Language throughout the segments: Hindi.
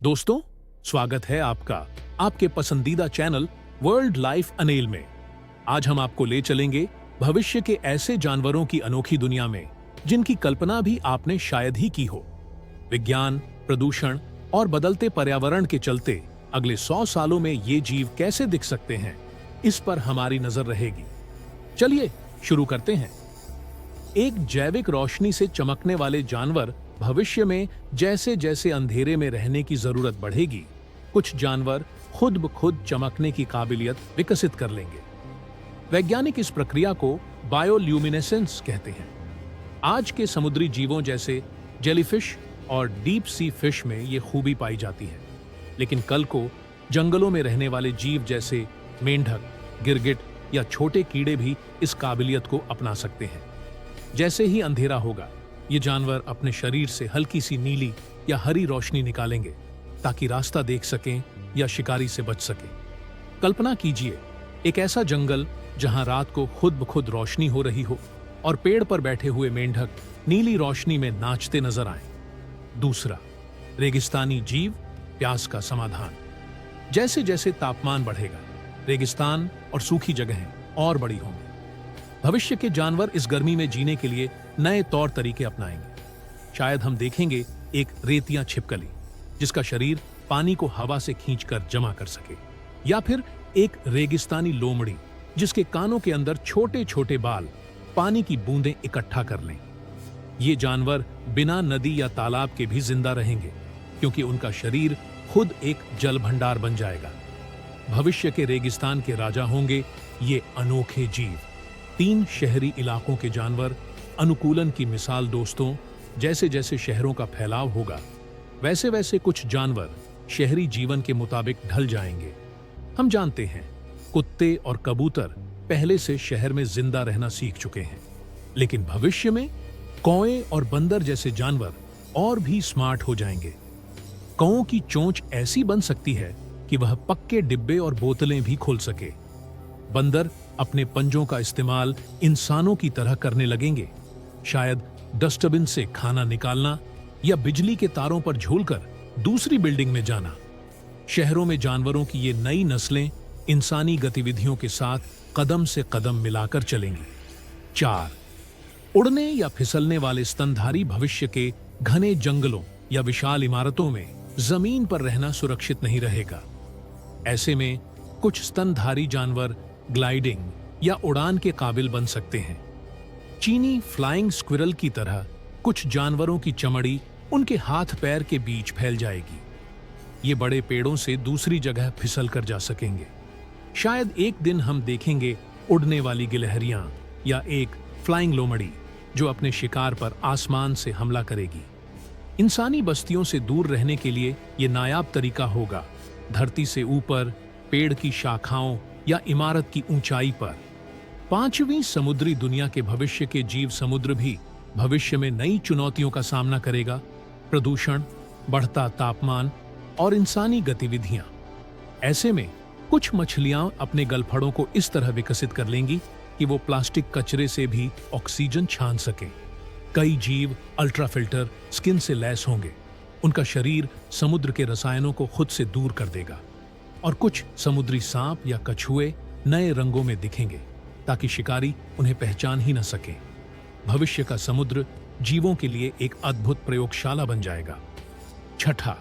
दोस्तों, स्वागत है आपका आपके पसंदीदा चैनल वर्ल्ड लाइफ अनेल में। आज हम आपको ले चलेंगे भविष्य के ऐसे जानवरों की अनोखी दुनिया में जिनकी कल्पना भी आपने शायद ही की हो। विज्ञान, प्रदूषण और बदलते पर्यावरण के चलते अगले 100 सालों में ये जीव कैसे दिख सकते हैं, इस पर हमारी नजर रहेगी। चलिए शुरू करते हैं। एक जैविक रोशनी से चमकने वाले जानवर भविष्य में जैसे जैसे अंधेरे में रहने की जरूरत बढ़ेगी, कुछ जानवर खुद ब खुद चमकने की काबिलियत विकसित कर लेंगे। वैज्ञानिक इस प्रक्रिया को बायोल्यूमिनेसेंस कहते हैं। आज के समुद्री जीवों जैसे जेलीफिश और डीप सी फिश में ये खूबी पाई जाती है, लेकिन कल को जंगलों में रहने वाले जीव जैसे मेंढक, गिरगिट या छोटे कीड़े भी इस काबिलियत को अपना सकते हैं। जैसे ही अंधेरा होगा, ये जानवर अपने शरीर से हल्की सी नीली या हरी रोशनी निकालेंगे ताकि रास्ता देख सकें या शिकारी से बच सकें। कल्पना कीजिए एक ऐसा जंगल जहां रात को खुद ब खुद रोशनी हो रही हो और पेड़ पर बैठे हुए मेंढक नीली रोशनी में नाचते नजर आएं। दूसरा, रेगिस्तानी जीव, प्यास का समाधान। जैसे जैसे तापमान बढ़ेगा, रेगिस्तान और सूखी जगहें और बड़ी होंगी। भविष्य के जानवर इस गर्मी में जीने के लिए नए तौर तरीके अपनाएंगे। शायद हम देखेंगे एक रेतिया छिपकली जिसका शरीर पानी को हवा से खींचकर जमा कर सके, या फिर एक रेगिस्तानी लोमड़ी जिसके कानों के अंदर छोटे छोटे बाल पानी की बूंदें इकट्ठा कर लें। ये जानवर बिना नदी या तालाब के भी जिंदा रहेंगे क्योंकि उनका शरीर खुद एक जल भंडार बन जाएगा। भविष्य के रेगिस्तान के राजा होंगे ये अनोखे जीव। 3 शहरी इलाकों के जानवर अनुकूलन की मिसाल। दोस्तों, जैसे जैसे शहरों का फैलाव होगा, वैसे वैसे कुछ जानवर शहरी जीवन के मुताबिक ढल जाएंगे। हम जानते हैं कुत्ते और कबूतर पहले से शहर में जिंदा रहना सीख चुके हैं, लेकिन भविष्य में कौए और बंदर जैसे जानवर और भी स्मार्ट हो जाएंगे। कौओं की चोंच ऐसी बन सकती है कि वह पक्के डिब्बे और बोतलें भी खोल सके। बंदर अपने पंजों का इस्तेमाल इंसानों की तरह करने लगेंगे, शायद डस्टबिन से खाना निकालना या बिजली के तारों पर झूलकर दूसरी बिल्डिंग में जाना। शहरों में जानवरों की ये नई नस्लें इंसानी गतिविधियों के साथ कदम से कदम मिलाकर चलेंगी। 4, उड़ने या फिसलने वाले स्तनधारी। भविष्य के घने जंगलों या विशाल इमारतों में जमीन पर रहना सुरक्षित नहीं रहेगा। ऐसे में कुछ स्तनधारी जानवर ग्लाइडिंग या उड़ान के काबिल बन सकते हैं। चीनी फ्लाइंग स्क्विरल की तरह कुछ जानवरों की चमड़ी उनके हाथ पैर के बीच फैल जाएगी। ये बड़े पेड़ों से दूसरी जगह फिसल कर जा सकेंगे। शायद एक दिन हम देखेंगे उड़ने वाली गिलहरियां या एक फ्लाइंग लोमड़ी जो अपने शिकार पर आसमान से हमला करेगी। इंसानी बस्तियों से दूर रहने के लिए ये नायाब तरीका होगा। धरती से ऊपर, पेड़ की शाखाओं या इमारत की ऊंचाई पर। 5वीं समुद्री दुनिया के भविष्य के जीव समुद्र भी भविष्य में नई चुनौतियों का सामना करेगा। प्रदूषण, बढ़ता तापमान और इंसानी गतिविधियां। ऐसे में कुछ मछलियां अपने गलफड़ों को इस तरह विकसित कर लेंगी कि वो प्लास्टिक कचरे से भी ऑक्सीजन छान सकें। कई जीव अल्ट्राफिल्टर स्किन से लैस होंगे। उनका शरीर समुद्र के रसायनों को खुद से दूर कर देगा। और कुछ समुद्री सांप या कछुए नए रंगों में दिखेंगे ताकि शिकारी उन्हें पहचान ही न सके। भविष्य का समुद्र जीवों के लिए एक अद्भुत प्रयोगशाला बन जाएगा। 6,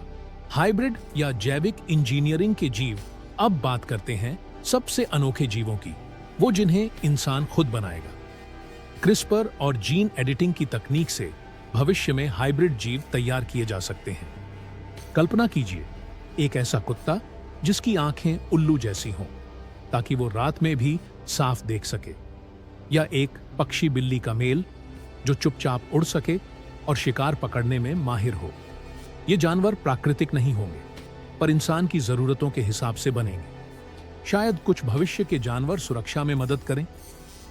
हाइब्रिड या जैविक इंजीनियरिंग के जीव। अब बात करते हैं सबसे अनोखे जीवों की, वो जिन्हें इंसान खुद बनाएगा। क्रिस्पर और जीन एडिटिंग की तकनीक से भविष्य में हाइब्रिड जीव तैयार किए जा सकते हैं। कल्पना कीजिए एक ऐसा कुत्ता जिसकी आंखें उल्लू जैसी हों ताकि वो रात में भी साफ देख सके, या एक पक्षी बिल्ली का मेल जो चुपचाप उड़ सके और शिकार पकड़ने में माहिर हो। ये जानवर प्राकृतिक नहीं होंगे पर इंसान की जरूरतों के हिसाब से बनेंगे। शायद कुछ भविष्य के जानवर सुरक्षा में मदद करें,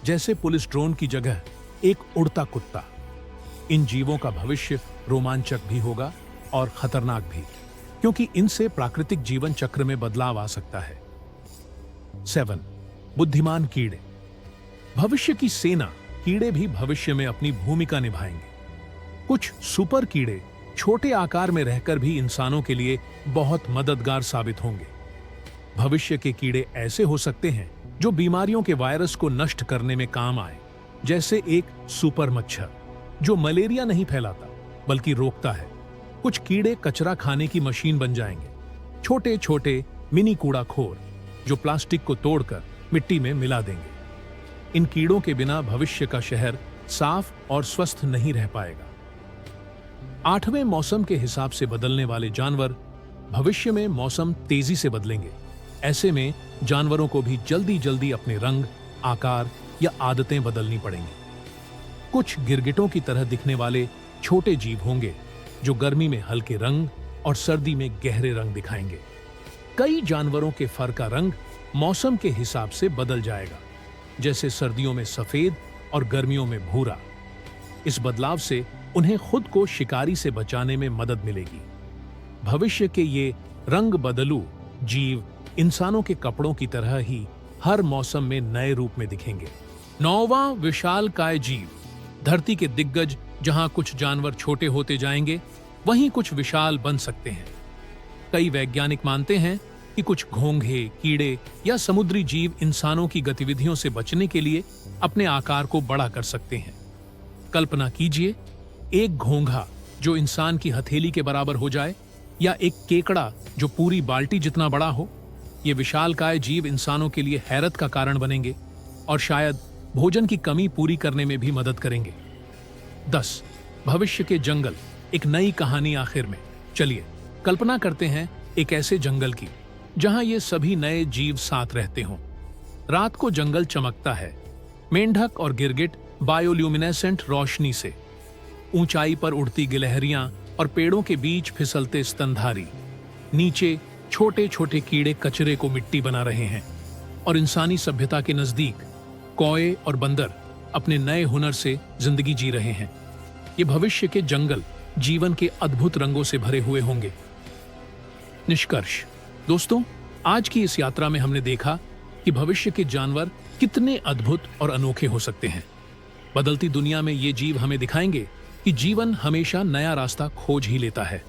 जैसे पुलिस ड्रोन की जगह एक उड़ता कुत्ता। इन जीवों का भविष्य रोमांचक भी होगा और खतरनाक भी, क्योंकि इनसे प्राकृतिक जीवन चक्र में बदलाव आ सकता है। 7, बुद्धिमान कीड़े। भविष्य की सेना कीड़े भी भविष्य में अपनी भूमिका निभाएंगे। कुछ सुपर कीड़े छोटे आकार में रहकर भी इंसानों के लिए बहुत मददगार साबित होंगे। भविष्य के कीड़े ऐसे हो सकते हैं जो बीमारियों के वायरस को नष्ट करने में काम आए, जैसे एक सुपर मच्छर जो मलेरिया नहीं फैलाता बल्कि रोकता है। कुछ कीड़े कचरा खाने की मशीन बन जाएंगे, छोटे छोटे मिनी कूड़ाखोर जो प्लास्टिक को तोड़कर मिट्टी में मिला देंगे। इन कीड़ों के बिना भविष्य का शहर साफ और स्वस्थ नहीं रह पाएगा। 8वें मौसम के हिसाब से बदलने वाले जानवर। भविष्य में मौसम तेजी से बदलेंगे। ऐसे में जानवरों को भी जल्दी जल्दी अपने रंग, आकार या आदतें बदलनी पड़ेंगी। कुछ गिरगिटों की तरह दिखने वाले छोटे जीव होंगे जो गर्मी में हल्के रंग और सर्दी में गहरे रंग दिखाएंगे। कई जानवरों के फर का रंग मौसम के हिसाब से बदल जाएगा, जैसे सर्दियों में सफेद और गर्मियों में भूरा। इस बदलाव से उन्हें खुद को शिकारी से बचाने में मदद मिलेगी। भविष्य के ये रंग बदलू जीव इंसानों के कपड़ों की तरह ही हर मौसम में नए रूप में दिखेंगे। 9वां विशालकाय जीव। धरती के दिग्गज जहां कुछ जानवर छोटे होते जाएंगे, वहीं कुछ विशाल बन सकते हैं। कई वैज्ञानिक मानते हैं कि कुछ घोंघे, कीड़े या समुद्री जीव इंसानों की गतिविधियों से बचने के लिए अपने आकार को बड़ा कर सकते हैं। कल्पना कीजिए, एक घोंघा जो इंसान की हथेली के बराबर हो जाए, या एक केकड़ा जो पूरी बाल्टी जितना बड़ा हो। ये विशालकाय जीव इंसानों के लिए हैरत का कारण बनेंगे और शायद भोजन की कमी पूरी करने में भी मदद करेंगे। 10 भविष्य के जंगल। एक नई कहानी आखिर में। चलिए कल्पना करते हैं एक ऐसे जंगल की जहां ये सभी नए जीव साथ रहते हों। रात को जंगल चमकता है, मेंढक और गिरगिट बायोल्यूमिनेसेंट रोशनी से, ऊंचाई पर उड़ती गिलहरियां और पेड़ों के बीच फिसलते स्तनधारी। नीचे छोटे छोटे कीड़े कचरे को मिट्टी बना रहे हैं और इंसानी सभ्यता के नजदीक कौए और बंदर अपने नए हुनर से जिंदगी जी रहे हैं। ये भविष्य के जंगल जीवन के अद्भुत रंगों से भरे हुए होंगे। निष्कर्ष दोस्तों, आज की इस यात्रा में हमने देखा कि भविष्य के जानवर कितने अद्भुत और अनोखे हो सकते हैं। बदलती दुनिया में ये जीव हमें दिखाएंगे कि जीवन हमेशा नया रास्ता खोज ही लेता है।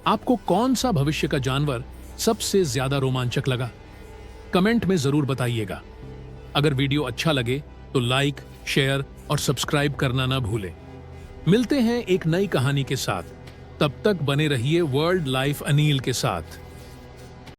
आपको कौन सा भविष्य का जानवर सबसे ज्यादा रोमांचक लगा? कमेंट में जरूर बताइएगा। अगर वीडियो अच्छा लगे तो लाइक, शेयर और सब्सक्राइब करना ना भूलें। मिलते हैं एक नई कहानी के साथ। तब तक बने रहिए वर्ल्ड लाइफ अनिल के साथ।